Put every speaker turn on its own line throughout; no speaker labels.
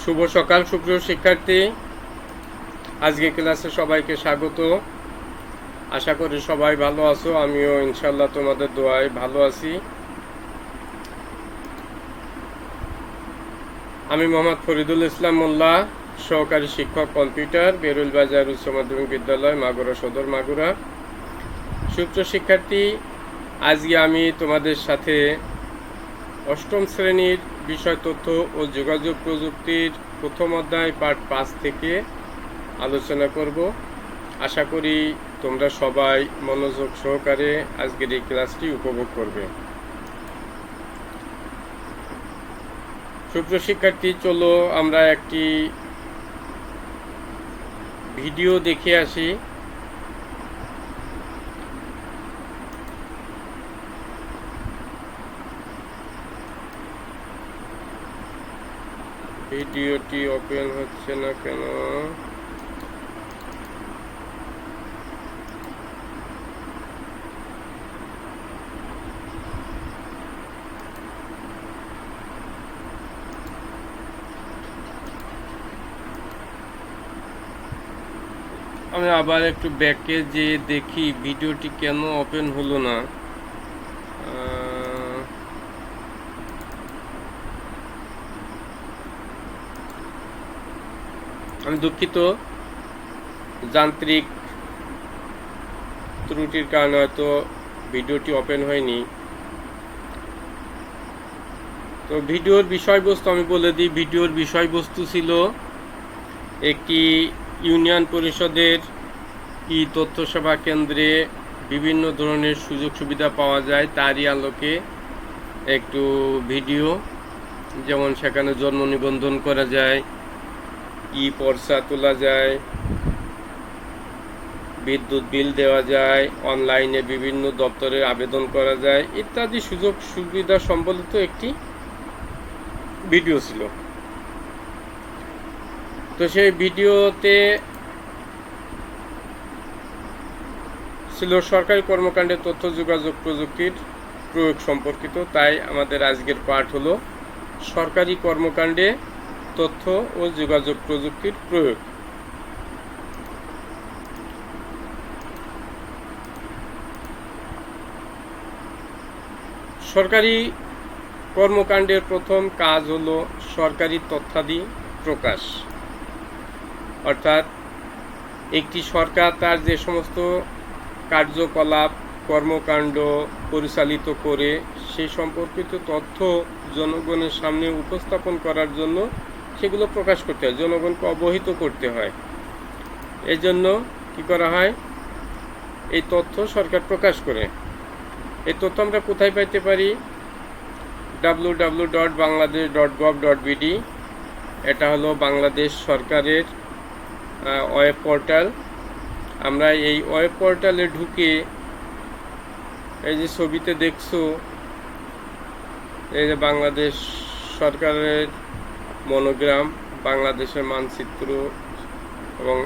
শুভ সকাল সুপ্রিয় শিক্ষার্থী, আজকে ক্লাসে সবাইকে স্বাগত। আশা করি সবাই ভালো আছো, আমিও ইনশাল্লাহ তোমাদের দোয়ায় ভালো আছি। আমি মোহাম্মদ ফরিদুল ইসলাম মোল্লা, সহকারী শিক্ষক কম্পিউটার, বেরুল বাজার উচ্চ মাধ্যমিক বিদ্যালয়, মাগুরা সদর, মাগুরা। সুপ্রিয় শিক্ষার্থী, আজকে আমি তোমাদের সাথে অষ্টম শ্রেণীর বিষয় তথ্য ও যোগাযোগ প্রযুক্তির প্রথম অধ্যায় পার্ট 5 থেকে আলোচনা করব। আশা করি তোমরা সবাই মনোযোগ সহকারে আজকের এই ক্লাসটি উপভোগ করবে। সুপ্রিয় শিক্ষার্থী, চলো আমরা একটি ভিডিও দেখে আসি। ভিডিওটি ওপেন হচ্ছে না কেন? আমি আবার একটু ব্যাকে যে দেখি ভিডিওটি কেন ওপেন হলো না। আমি দুঃখিত, যান্ত্রিক ত্রুটির কারণে হয়তো ভিডিওটি ওপেন হয়নি। তো ভিডিওর বিষয়বস্তু আমি বলে দিই। ভিডিওর বিষয়বস্তু ছিল একটি ইউনিয়ন পরিষদের ই তথ্য সেবা কেন্দ্রে বিভিন্ন ধরনের সুযোগ সুবিধা পাওয়া যায় তারই আলোকে একটু ভিডিও, যেমন সেখানে জন্ম নিবন্ধন করা যায়, ই পর্চা তোলা যায়, বিদ্যুৎ বিল দেওয়া যায়, অনলাইনে বিভিন্ন দপ্তরে আবেদন করা যায় ইত্যাদি সুযোগ সুবিধা সম্বলিত একটি ভিডিও ছিল। তো সেই ভিডিওতে ছিল সরকারি কর্মকাণ্ডে তথ্য যোগাযোগ প্রযুক্তির প্রয়োগ সম্পর্কিত। তাই আমাদের আজকের পাঠ হলো সরকারি কর্মকাণ্ডে তথ্য ও যোগাযোগ প্রযুক্তির প্রয়োগ। সরকারি কর্মকাণ্ডের প্রথম কাজ হলো সরকারি তথ্যাদি প্রকাশ। অর্থাৎ একটি সরকার তার যে সমস্ত কার্যকলাপ কর্মকাণ্ড পরিচালিত করে সেই সম্পর্কিত তথ্য জনগণের সামনে উপস্থাপন করার জন্য সেগুলো প্রকাশ করতে হয়, জনগণকে অবহিত করতে হয়। এই জন্য কী করা হয়? এই তথ্য সরকার প্রকাশ করে। এই তথ্য আমরা কোথায় পাইতে পারি? www.bangladesh.gov.bd, এটা হলো বাংলাদেশ সরকারের ওয়েব পোর্টাল। আমরা এই ওয়েব পোর্টালে ঢুকে এই যে ছবিতে দেখছো, এই যে বাংলাদেশ সরকারের মনোগ্রাম, বাংলাদেশের মানচিত্র এবং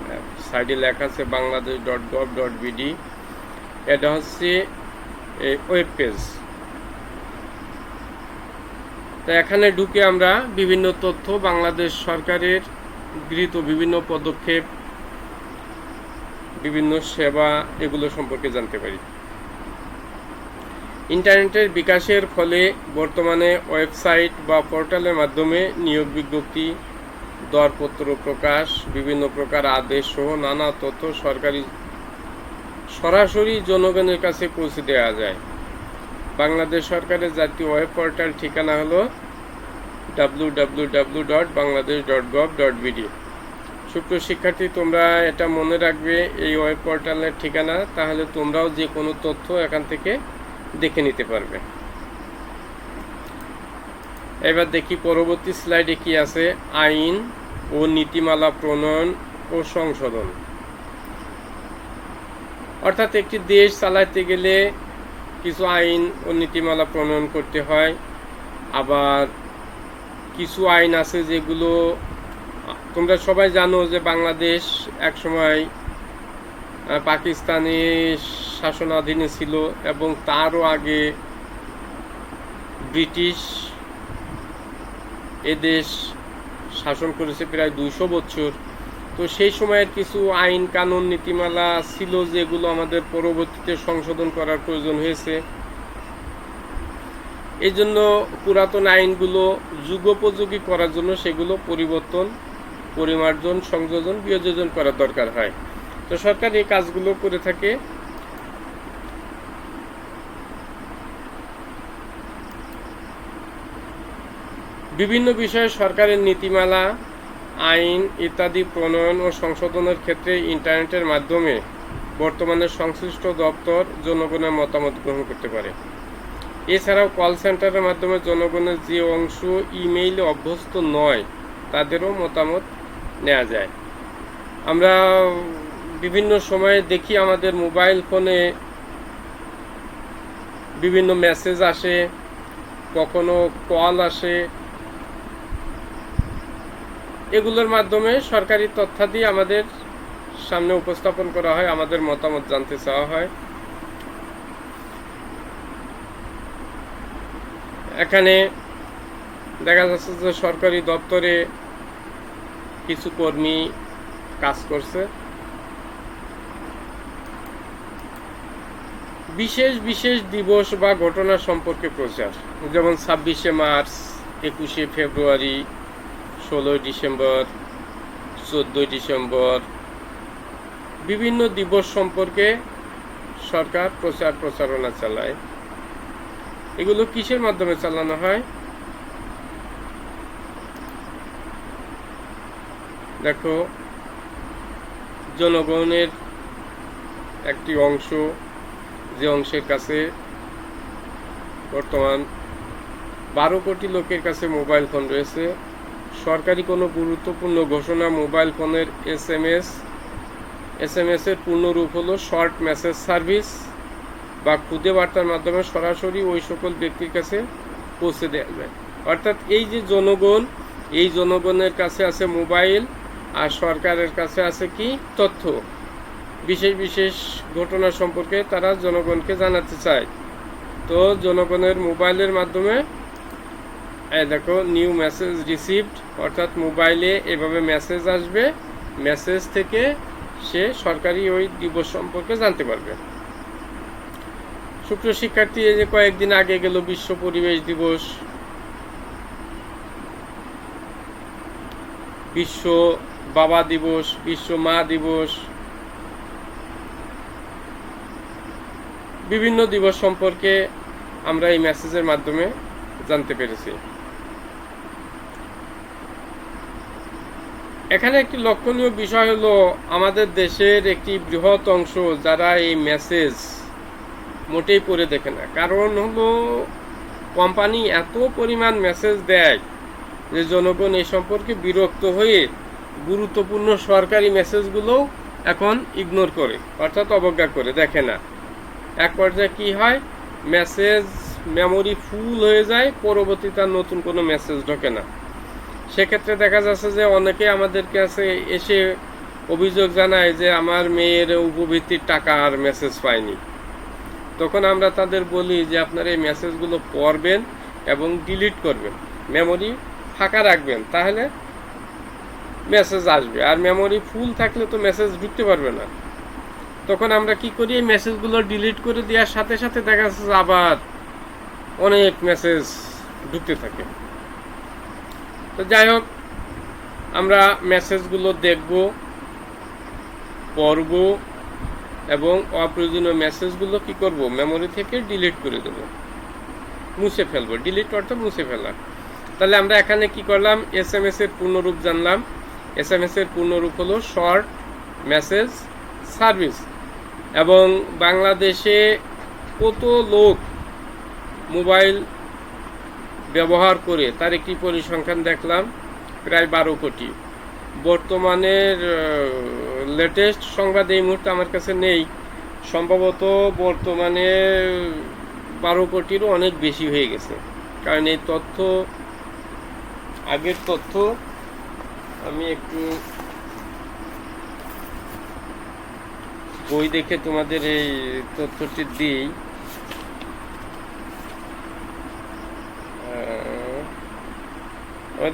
সাইডে লেখা আছে bangladesh.gov.bd। এটা হচ্ছে এই ওয়েব পেজ। তো এখানে ঢুকে আমরা বিভিন্ন তথ্য, বাংলাদেশ সরকারের গৃহীত বিভিন্ন পদক্ষেপ, বিভিন্ন সেবা, এগুলো সম্পর্কে জানতে পারি। ইন্টারনেটের বিকাশের ফলে বর্তমানে ওয়েবসাইট বা পোর্টালের মাধ্যমে নিয়োগ বিজ্ঞপ্তি, দরপত্র প্রকাশ, বিভিন্ন প্রকার আদেশ সহ নানা তথ্য সরাসরি জনগণের কাছে পৌঁছে দেওয়া যায়। বাংলাদেশ সরকারের জাতীয় ওয়েব পোর্টাল ঠিকানা হলো www.bangladesh.gov.bd। সুপ্রিয় শিক্ষার্থী, তোমরা এটা মনে রাখবে, এই ওয়েব পোর্টালের ঠিকানা, তাহলে তোমরাও যে কোনো তথ্য এখান থেকে দেখে নিতে পারবে। এবার দেখি পরবর্তী স্লাইডে কি আছে। আইন ও নীতিমালা প্রণয়ন ও সংশোধন। অর্থাৎ একটি দেশ চালাতে গেলে কিছু আইন ও নীতিমালা প্রণয়ন করতে হয়। আবার কিছু আইন আছে যেগুলো তোমরা সবাই জানো যে বাংলাদেশ একসময় পাকিস্তানি শাসনাধীনে ছিল এবং তারও আগে ব্রিটিশ এদেশ শাসন করেছে প্রায় 200 বছর। তো সেই সময়ের কিছু আইন কানুন নীতিমালা ছিল যেগুলো আমাদের পরবর্তীতে সংশোধন করার প্রয়োজন হয়েছে। এই জন্য পুরাতন আইনগুলো যুগোপযোগী করার জন্য সেগুলো পরিবর্তন, পরিমার্জন, সংযোজন, বিয়োজন করার দরকার হয়। তো সরকার এই কাজগুলো করে থাকে। বিভিন্ন বিষয়ে সরকারের নীতিমালা, আইন ইত্যাদি প্রণয়ন ও সংশোধনের ক্ষেত্রে ইন্টারনেটের মাধ্যমে বর্তমানে সংশ্লিষ্ট দপ্তর জনগণের মতামত গ্রহণ করতে পারে। এছাড়াও কল সেন্টারের মাধ্যমে জনগণের যে অংশ ইমেইলে অভ্যস্ত নয় তাদেরও মতামত নেওয়া যায়। আমরা বিভিন্ন সময়ে দেখি আমাদের মোবাইল ফোনে বিভিন্ন মেসেজ আসে, কখনো কল আসে। এগুলোর মাধ্যমে সরকারি তথ্যাদি আমাদের সামনে উপস্থাপন করা হয়, আমাদের মতামত জানতে চাওয়া হয়। এখানে দেখা যাচ্ছে যে সরকারি দপ্তরে কিছু কর্মী কাজ করছে। বিশেষ বিশেষ দিবস বা ঘটনা সম্পর্কে প্রচার, যেমন 26শে মার্চ, 21শে ফেব্রুয়ারি, 16ই ডিসেম্বর, 14ই ডিসেম্বর, বিভিন্ন দিবস সম্পর্কে সরকার প্রচার প্রচারণা চালায়। এগুলো কিসের মাধ্যমে চালানো হয়? দেখো, জনগণের একটি অংশ, যে অংশের কাছে বর্তমান 12 কোটি লোকের কাছে মোবাইল ফোন রয়েছে, সরকারি কোনো গুরুত্বপূর্ণ ঘোষণা মোবাইল ফোনের এসএমএস এর পূর্ণরূপ হলো শর্ট মেসেজ সার্ভিস বা খুদে বার্তার মাধ্যমে সরাসরি ওই সকল ব্যক্তির কাছে পৌঁছে দেওয়া যায়। অর্থাৎ এই যে জনগণ, এই জনগণের কাছে আছে মোবাইল, আর সরকারের কাছে আছে কি? তথ্য। বিশেষ বিশেষ ঘটনা সম্পর্কে তারা জনগণকে জানাতে চায়। তো জনগণের মোবাইলের মাধ্যমে দেখো, নিউ মেসেজ রিসিভড, অর্থাৎ মোবাইলে এভাবে মেসেজ আসবে, মেসেজ থেকে সে সরকারি ওই দিবস সম্পর্কে জানতে পারবে। সুপ্রিয় শিক্ষার্থী, এই যে কয়েকদিন আগে গেল বিশ্ব পরিবেশ দিবস, বিশ্ব বাবা দিবস, বিশ্ব মা দিবস, বিভিন্ন দিবস সম্পর্কে আমরা এই মেসেজের মাধ্যমে জানতে পেরেছি। এখানে একটি লক্ষণীয় বিষয় হলো, আমাদের দেশের একটি বৃহৎ অংশ যারা এই মেসেজ মোটেই পড়ে দেখে না। কারণ হলো, কোম্পানি এত পরিমাণ মেসেজ দেয় যে জনগণ এই সম্পর্কে বিরক্ত হয়ে গুরুত্বপূর্ণ সরকারি মেসেজগুলোও এখন ইগনোর করে, অর্থাৎ অবজ্ঞা করে, দেখে না। এক পর্যায়ে কি হয়, মেসেজ মেমোরি ফুল হয়ে যায়, পরবর্তীতে আর নতুন কোনো মেসেজ ঢোকে না। সেক্ষেত্রে দেখা যাচ্ছে যে অনেকে আমাদের কাছে এসে অভিযোগ জানায় যে আমার মেয়ের উপবৃত্তির টাকা আর মেসেজ পায়নি। তখন আমরা তাদের বলি যে আপনারা এই মেসেজগুলো পড়বেন এবং ডিলিট করবেন, মেমোরি ফাঁকা রাখবেন, তাহলে মেসেজ আসবে। আর মেমোরি ফুল থাকলে তো মেসেজ ঢুকতে পারবে না। তখন আমরা কি করি, এই মেসেজগুলো ডিলিট করে দেওয়ার সাথে সাথে দেখা যাচ্ছে আবার অনেক মেসেজ ঢুকতে থাকে। তো যাই হোক, আমরা মেসেজগুলো দেখব, পড়ব এবং অপ্রয়োজনীয় মেসেজগুলো কি করব, মেমোরি থেকে ডিলিট করে দেব, মুছে ফেলবো। ডিলিট অর্থাৎ মুছে ফেলা। তাহলে আমরা এখানে কি করলাম, এসএমএস এর পূর্ণরূপ জানলাম। এসএমএস এর পূর্ণরূপ হলো শর্ট মেসেজ সার্ভিস। এবং বাংলাদেশে কত লোক মোবাইল ব্যবহার করে তার একটি পরিসংখ্যান দেখলাম, প্রায় 12 কোটি। বর্তমানের লেটেস্ট সংবাদ এই মুহূর্তে আমার কাছে নেই, সম্ভবত বর্তমানে 12 কোটিরও অনেক বেশি হয়ে গেছে। কারণ এই তথ্য, আগের তথ্য আমি একটু বই দেখে তোমাদের এই তথ্যটি দিই।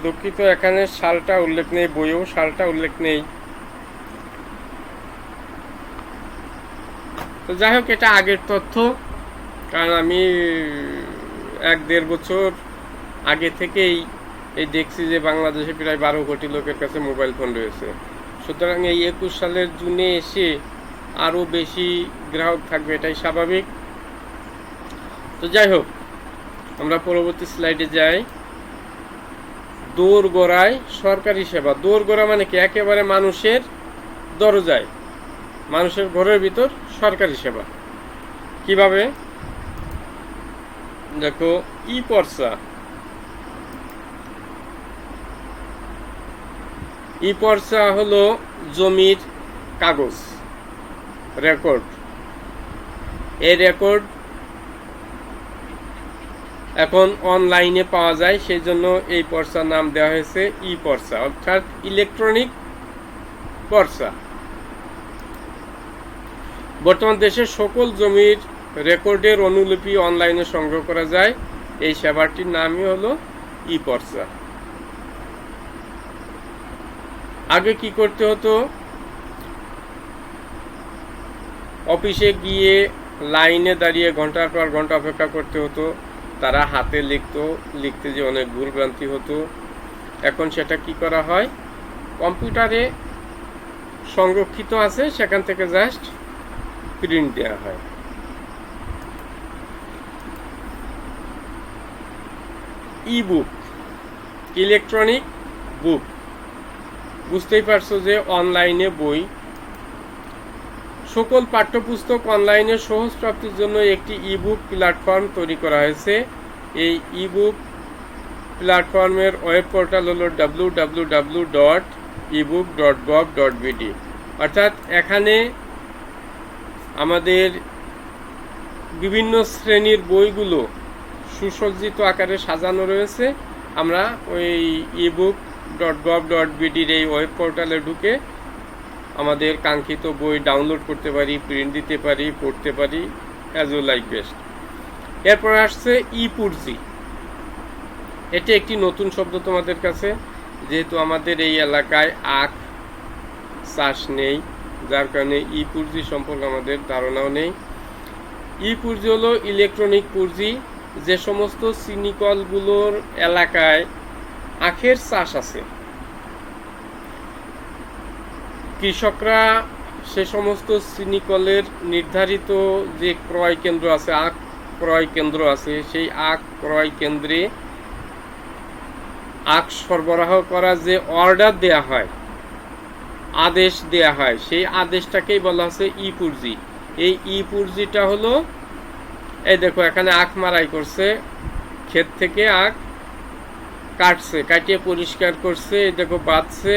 দুঃখিত, এখানে সালটা উল্লেখ নেই, বইয়েও সালটা উল্লেখ নেই। তো যাই হোক, এটা আগের তথ্য, কারণ আমি 1-1.5 বছর আগে থেকেই এই দেখছি যে বাংলাদেশে প্রায় 12 কোটি লোকের কাছে মোবাইল ফোন রয়েছে। সুতরাং এই 21 সালের জুনে এসে আরও বেশি গ্রাহক থাকবে, এটাই স্বাভাবিক। তো যাই হোক, আমরা পরবর্তী স্লাইডে যাই। দোরগোড়ায় সরকারি সেবা। দোরগোড়া মানে কি? একেবারে মানুষের দরজায়, মানুষের ঘরের ভিতর সরকারি সেবা। কিভাবে? দেখো, ই পর্চা। ই পর্চা হলো জমির কাগজ, রেকর্ড। এই রেকর্ড এখন অনলাইনে পাওয়া যায়, সেই জন্য এই পর্চার নাম দেওয়া হয়েছে ই পর্চা, অর্থাৎ ইলেকট্রনিক পর্চা। বর্তমান দেশের সকল জমির রেকর্ডের অনুলিপি অনলাইনে সংগ্রহ করা যায়। এই সেবাটির নামই হলো ই পর্চা। আগে কি করতে হতো? অফিসে গিয়ে লাইনে দাঁড়িয়ে ঘন্টার পর ঘন্টা অপেক্ষা করতে হতো, তারা হাতে লিখতে যে অনেক ভুলভ্রান্তি হতো। এখন সেটা কি করা হয়? কম্পিউটারে সংরক্ষিত আছে, সেখান থেকে জাস্ট প্রিন্ট দেওয়া হয়। ই বুক, ইলেকট্রনিক বুক। বুঝতেই পারছো যে অনলাইনে বই। সকল পাঠ্যপুস্তক অনলাইনে সহজ প্রাপ্তির জন্য একটি ইবুক প্ল্যাটফর্ম তৈরি করা হয়েছে। এই ইবুক প্ল্যাটফর্মের ওয়েব পোর্টাল হলো www.ebook.gov.bd। অর্থাৎ এখানে আমাদের বিভিন্ন শ্রেণীর বইগুলো সুসজ্জিত আকারে সাজানো রয়েছে। আমরা ওই ebook.gov.bd এই ওয়েব পোর্টালে ঢুকে আমাদের কাঙ্ক্ষিত বই ডাউনলোড করতে পারি, প্রিন্ট দিতে পারি, পড়তে পারি, অ্যাজ ইউ লাইক বেস্ট। এরপর আসছে ই পুরজি। এটি একটি নতুন শব্দ তোমাদের কাছে, যেহেতু আমাদের এই এলাকায় আখ চাষ নেই, যার কারণে ই পুরজি সম্পর্কে আমাদের ধারণাও নেই। ই পুরজি হলো ইলেকট্রনিক পুরজি। যে সমস্ত চিনিকলগুলোর এলাকায় আখের চাষ আছে, কৃষকরা সে সমস্ত চিনিকলের নির্ধারিত যে ক্রয় কেন্দ্র আছে, আখ ক্রয় কেন্দ্র আছে, সেই আখ ক্রয় কেন্দ্রে আখ সরবরাহ করা যে অর্ডার দেয়া হয়, আদেশ দেয়া হয়, সেই আদেশটাকেই বলা হচ্ছে ই পুরজি। এই ই পুরজিটা হলো, এই দেখো এখানে আখ মারাই করছে, ক্ষেত থেকে আখ কাটছে, কাটিয়ে পরিষ্কার করছে, এই দেখো বাঁধছে,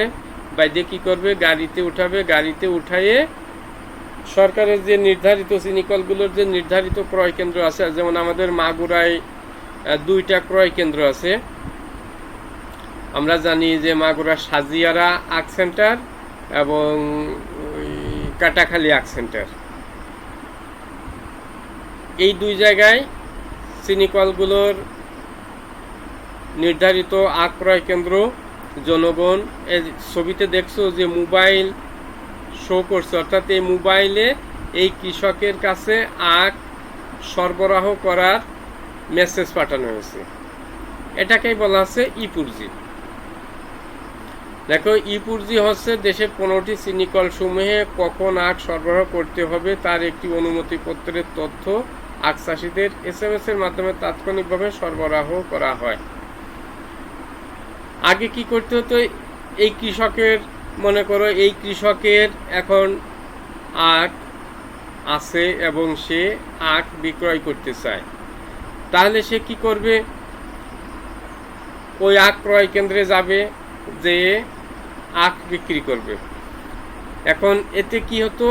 বাইরে কি করবে? গাড়িতে উঠাবে, গাড়িতে উঠাইয়ে সরকারের যে নির্ধারিত চিনিকলগুলোর যে নির্ধারিত ক্রয় কেন্দ্র আছে, যেমন আমাদের মাগুরায় 2টা ক্রয় কেন্দ্র আছে। আমরা জানি যে মাগুরা সাজিয়ারা আখ সেন্টার এবং কাটাখালী আখ সেন্টার, এই 2 জায়গায় চিনিকলগুলোর নির্ধারিত আখ ক্রয় কেন্দ্র। জনগণ এই ছবিতে দেখছো যে মোবাইল শো করছে, অর্থাৎ এই মোবাইলে এই কৃষকের কাছে আখ সরবরাহ করার মেসেজ পাঠানো হয়েছে। এটাকেই বলা হচ্ছে ই পুরজি। দেখো, ই পুরজি হচ্ছে দেশের 15টি চিনিকল সমূহে কখন আখ সরবরাহ করতে হবে তার একটি অনুমতিপত্রের তথ্য আখ চাষিদের SMS এর মাধ্যমে তাৎক্ষণিকভাবে সরবরাহ করা হয়। আগে কি করতে হতো? এই কৃষকের, মনে করো এই কৃষকের এখন আখ আছে এবং সে আখ বিক্রয় করতে চায়, তাহলে সে কি করবে? ওই আখ ক্রয় কেন্দ্রে যাবে, যে আখ বিক্রি করবে। এখন এতে কি হতো?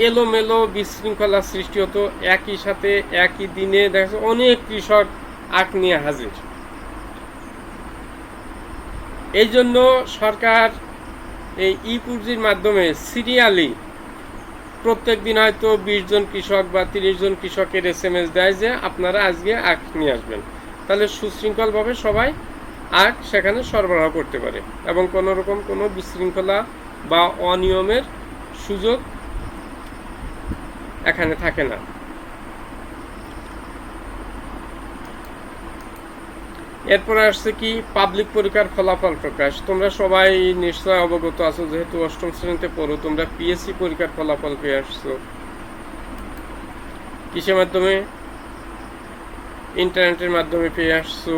এলোমেলো বিশৃঙ্খলা সৃষ্টি হতো। একই সাথে একই দিনে দেখা অনেক কৃষক আখ নিয়ে হাজির। এই জন্য সরকার এই ই পুরজির মাধ্যমে সিরিয়ালি প্রত্যেক দিন হয়তো 20 জন কৃষক বা 30 জন কৃষকের SMS দেয় যে আপনারা আজকে আখ নিয়ে আসবেন। তাহলে সুশৃঙ্খলভাবে সবাই আর সেখানে সরবরাহ করতে পারে এবং কোনো রকম কোনো বিশৃঙ্খলা বা অনিয়মের সুযোগ এখানে থাকে না। এরপরে আসছে কি পাবলিক পরীক্ষার ফলাফল প্রকাশ। তোমরা সবাই নিশ্চয় অবগত আছো, যেহেতু অষ্টম শ্রেণীতে পড়ো, তোমরা পিএসসি পরীক্ষার ফলাফল পেয়ে আসছো কিসের মাধ্যমে? ইন্টারনেটের মাধ্যমে পেয়ে আসছো,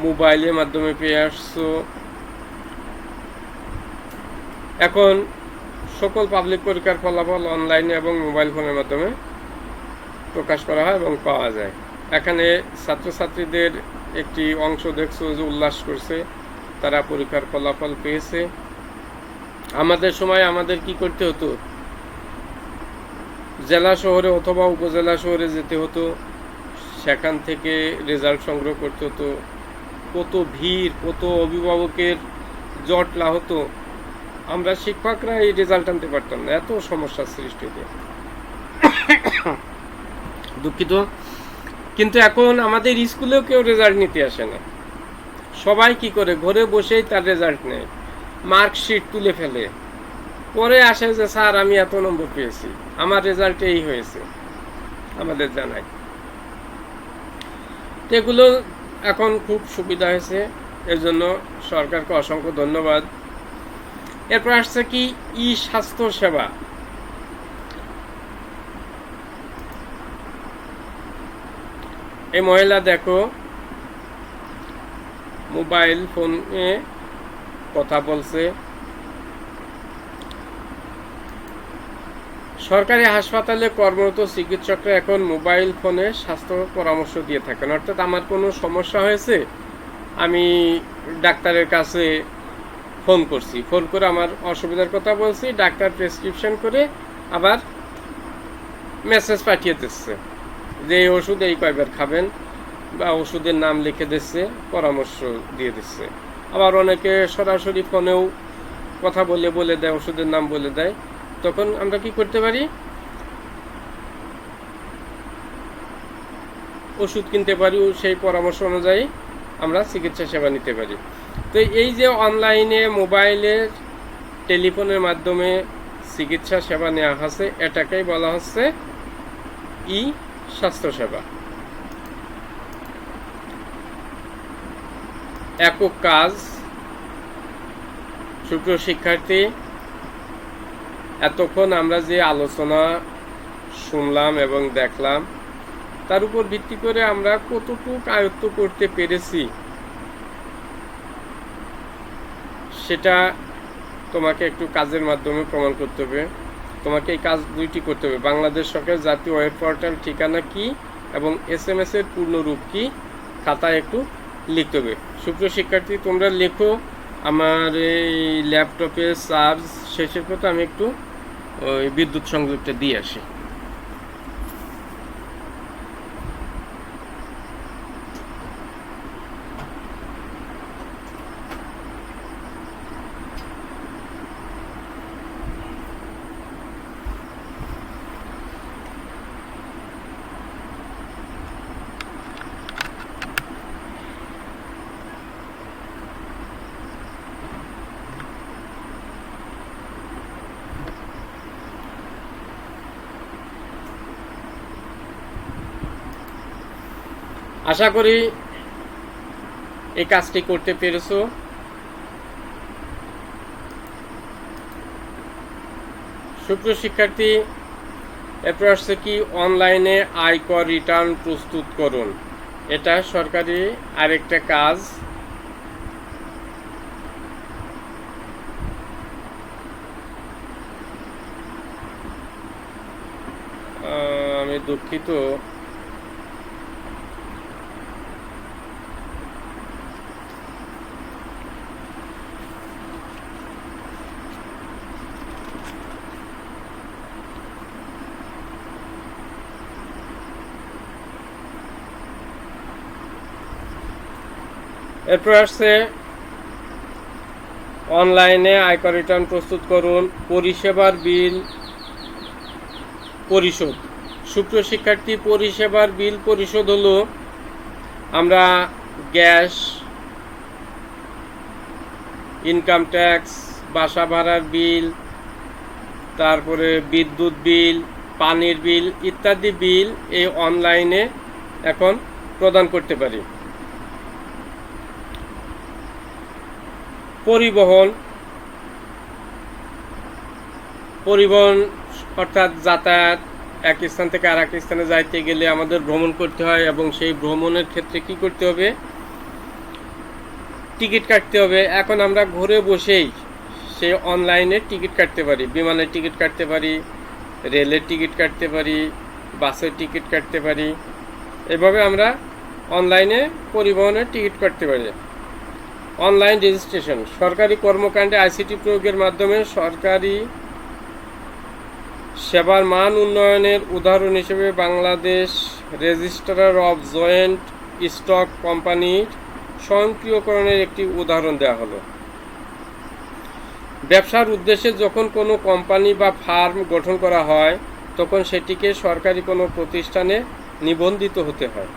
মোবাইলের মাধ্যমে পেয়ে আসছো। এখন সকল পাবলিক পরীক্ষার ফলাফল অনলাইনে এবং মোবাইল ফোনের মাধ্যমে প্রকাশ করা হয় এবং পাওয়া যায়। এখানে ছাত্রছাত্রীদের একটি অংশ দেখছো যে উল্লাস করছে, তারা পরীক্ষার ফলাফল পেয়েছে। আমাদের সময় আমাদের কি করতে হতো? জেলা শহরে অথবা উপজেলা শহরে যেতে হতো, সেখান থেকে রেজাল্ট সংগ্রহ করতে হতো। কত ভিড়, কত অভিভাবকের জটলা হতো, আমরা শিক্ষকরা এই রেজাল্ট আনতে পারতাম না, এত সমস্যার সৃষ্টি হতো। দুঃখিত। কিন্তু এখন আমাদের স্কুলেও কেউ রেজাল্ট নিতে আসে না, সবাই কি করে ঘরে বসেই তার রেজাল্ট নেয়, মার্কশিট তুলে ফেলে, পরে আসে যে স্যার আমি এত নম্বর পেয়েছি, আমার রেজাল্ট এই হয়েছে, আমাদের জানায়। এগুলো এখন খুব সুবিধা হয়েছে, এর জন্য সরকারকে অসংখ্য ধন্যবাদ। এরপর আসছে কি ই স্বাস্থ্য সেবা। এই মহিলা দেখো মোবাইল ফোনে কথা বলছে। সরকারি হাসপাতালে কর্মরত চিকিৎসকরা এখন মোবাইল ফোনে স্বাস্থ্য পরামর্শ দিয়ে থাকেন। অর্থাৎ আমার কোনো সমস্যা হয়েছে, আমি ডাক্তারের কাছে ফোন করছি, ফোন করে আমার অসুবিধার কথা বলছি, ডাক্তার প্রেসক্রিপশন করে আবার মেসেজ পাঠিয়ে দিচ্ছে যে এই ওষুধ এই কয়বার খাবেন, বা ওষুধের নাম লিখে দিচ্ছে, পরামর্শ দিয়ে দিচ্ছে। আবার অনেকে সরাসরি ফোনেও কথা বলে দেয়, ওষুধের নাম বলে দেয়। তখন আমরা কি করতে পারি? ওষুধ কিনতে পারি, সেই পরামর্শ অনুযায়ী আমরা চিকিৎসা সেবা নিতে পারি। তো এই যে অনলাইনে মোবাইলের টেলিফোনের মাধ্যমে চিকিৎসা সেবা নেওয়া হচ্ছে, এটাকেই বলা হচ্ছে ই স্বাস্থ্যসেবা। একক কাজ। সুপ্রিয় শিক্ষার্থী, এতক্ষণ আমরা যে আলোচনা শুনলাম এবং দেখলাম, তার উপর ভিত্তি করে আমরা কতটুকু আয়ত্ত করতে পেরেছি সেটা তোমাকে একটু কাজের মাধ্যমে প্রমাণ করতে হবে। তোমাকে এই কাজ দুইটি করতে হবে: বাংলাদেশ সরকার জাতীয় ওয়েব পোর্টাল ঠিকানা কি এবং SMS এর পূর্ণরূপ কি, খাতায় একটু লিখতে হবে। সুপ্রিয় শিক্ষার্থী, তোমরা লেখো। আমার এই ল্যাপটপে চার্জ শেষের পথে, আমি একটু ওই বিদ্যুৎ সংযোগটা দিয়ে আসি। আশা করি এই কাজটি করতে পেরেছো। সুপ্রিয় শিক্ষার্থী, এরপর আসছে কি অনলাইনে আয়কর রিটার্ন প্রস্তুত করুন। এটা সরকারি আরেকটা কাজ। আমি দুঃখিত, এরপর আসছে অনলাইনে আয়কর রিটার্ন প্রস্তুত করুন। পরিষেবার বিল পরিশোধ। সুপ্রিয় শিক্ষার্থী, পরিষেবার বিল পরিশোধ হলো আমরা গ্যাস, ইনকাম ট্যাক্স, বাসা ভাড়ার বিল, তারপরে বিদ্যুৎ বিল, পানির বিল ইত্যাদি বিল এই অনলাইনে এখন প্রদান করতে পারি। পরিবহন অর্থাৎ যাতায়াত, এক স্থান থেকে আর এক স্থানে যাইতে গেলে আমাদের ভ্রমণ করতে হয় এবং সেই ভ্রমণের ক্ষেত্রে কি করতে হবে? টিকিট কাটতে হবে। এখন আমরা ঘরে বসেই সে অনলাইনে টিকিট কাটতে পারি, বিমানের টিকিট কাটতে পারি, রেলের টিকিট কাটতে পারি, বাসের টিকিট কাটতে পারি। এভাবে আমরা অনলাইনে পরিবহনের টিকিট কাটতে পারি। অনলাইন রেজিস্ট্রেশন, সরকারি কর্মকাণ্ডে আইসিটি প্রয়োগের মাধ্যমে সরকারি সেবার মান উন্নয়নের উদাহরণ হিসেবে Bangladesh registrar of joint stock কোম্পানির স্বয়ংক্রিয়করণের একটি উদাহরণ দেওয়া হলো। ব্যবসার উদ্দেশ্যে যখন কোনো কোম্পানি বা ফার্ম গঠন করা হয় তখন সেটিকে সরকারি কোনো প্রতিষ্ঠানে নিবন্ধিত হতে হয়।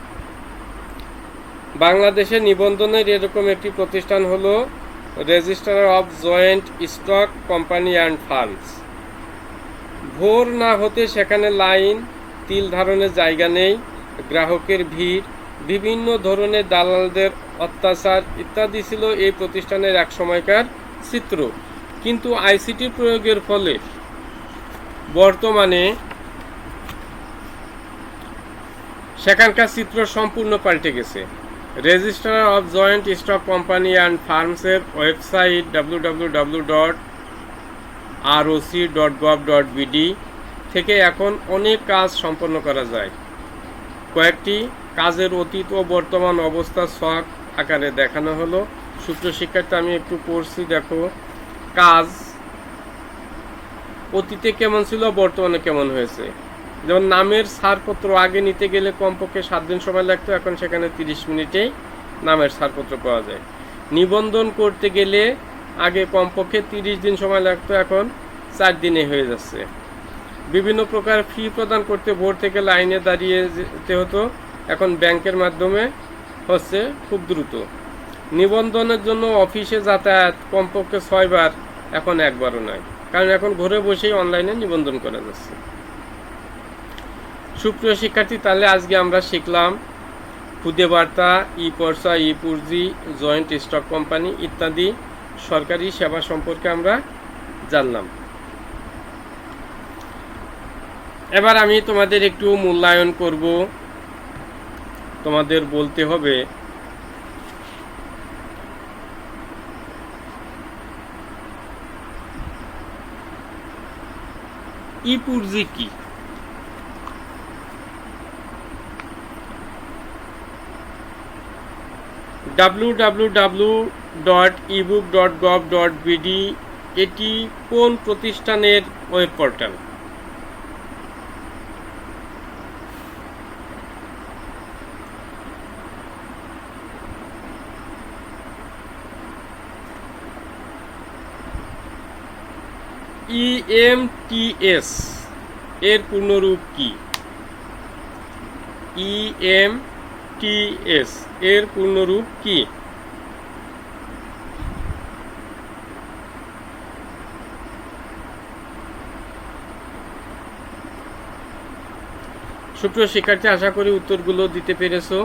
বাংলাদেশে নিবন্ধনের এরকম একটি প্রতিষ্ঠান হলো registrar of joint stock company and firms. ভোর না হতে সেখানে লাইন, তিল ধারণের জায়গা নেই, গ্রাহকের ভিড়, বিভিন্ন ধরনের দালালদের অত্যাচার ইত্যাদি ছিল এই প্রতিষ্ঠানের এক সময়কার চিত্র। কিন্তু আইসিটি প্রয়োগের ফলে বর্তমানে সেখানকার চিত্র সম্পূর্ণ পাল্টে গেছে। Registrar of joint stock company and ফার্মসের ওয়েবসাইট www.roc.gov.bd থেকে এখন অনেক কাজ সম্পন্ন করা যায়। কয়েকটি কাজের অতীত ও বর্তমান অবস্থা ছক আকারে দেখানো হলো। সুপ্রিয় শিক্ষার্থী, আমি একটু পড়ছি, দেখো কাজ অতীতে কেমন ছিল, বর্তমানে কেমন হয়েছে। যেমন নামের ছাড়পত্র আগে নিতে গেলে কমপক্ষে 7 দিন সময় লাগতো, এখন সেখানে 30 মিনিটেই নামের ছাড়পত্র পাওয়া যায়। নিবন্ধন করতে গেলে আগে কমপক্ষে 30 দিন সময় লাগতো, এখন 4 দিনে হয়ে যাচ্ছে। বিভিন্ন প্রকার ফি প্রদান করতে ভোর থেকে লাইনে দাঁড়িয়ে যেতে হতো, এখন ব্যাংকের মাধ্যমে হচ্ছে খুব দ্রুত। নিবন্ধনের জন্য অফিসে যাতায়াত কমপক্ষে 6 বার, এখন 1 বারও নয়, কারণ এখন ঘরে বসেই অনলাইনে নিবন্ধন করা যাচ্ছে। সুপ্রিয় শিক্ষার্থী, তাহলে আজকে আমরা শিখলাম খুদে বার্তা, ই পর্চা, ই পুঁজি, জয়েন্ট স্টক কোম্পানি ইত্যাদি সরকারি সেবা সম্পর্কে আমরা জানলাম। এবার আমি তোমাদের একটু মূল্যায়ন করব। তোমাদের বলতে হবে ই পুঁজি কি। www.ebook.gov.bd এটি কোন প্রতিষ্ঠানের ওয়েব পোর্টাল? EMTS এর পূর্ণরূপ কি? EMTS এর পূর্ণরূপ কি? সুপ্রিয় শিক্ষার্থী, আশা করি উত্তরগুলো দিতে পেরেছো।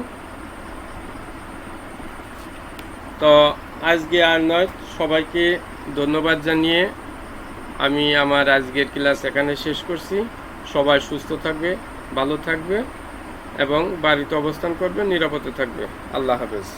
তো আজকে আর নয়, সবাইকে ধন্যবাদ জানিয়ে আমি আমার আজকের ক্লাস এখানে শেষ করছি। সবাই সুস্থ থাকবে, ভালো থাকবে এবং বাড়িতে অবস্থান করবে, নিরাপদে থাকবে। আল্লাহ হাফেজ।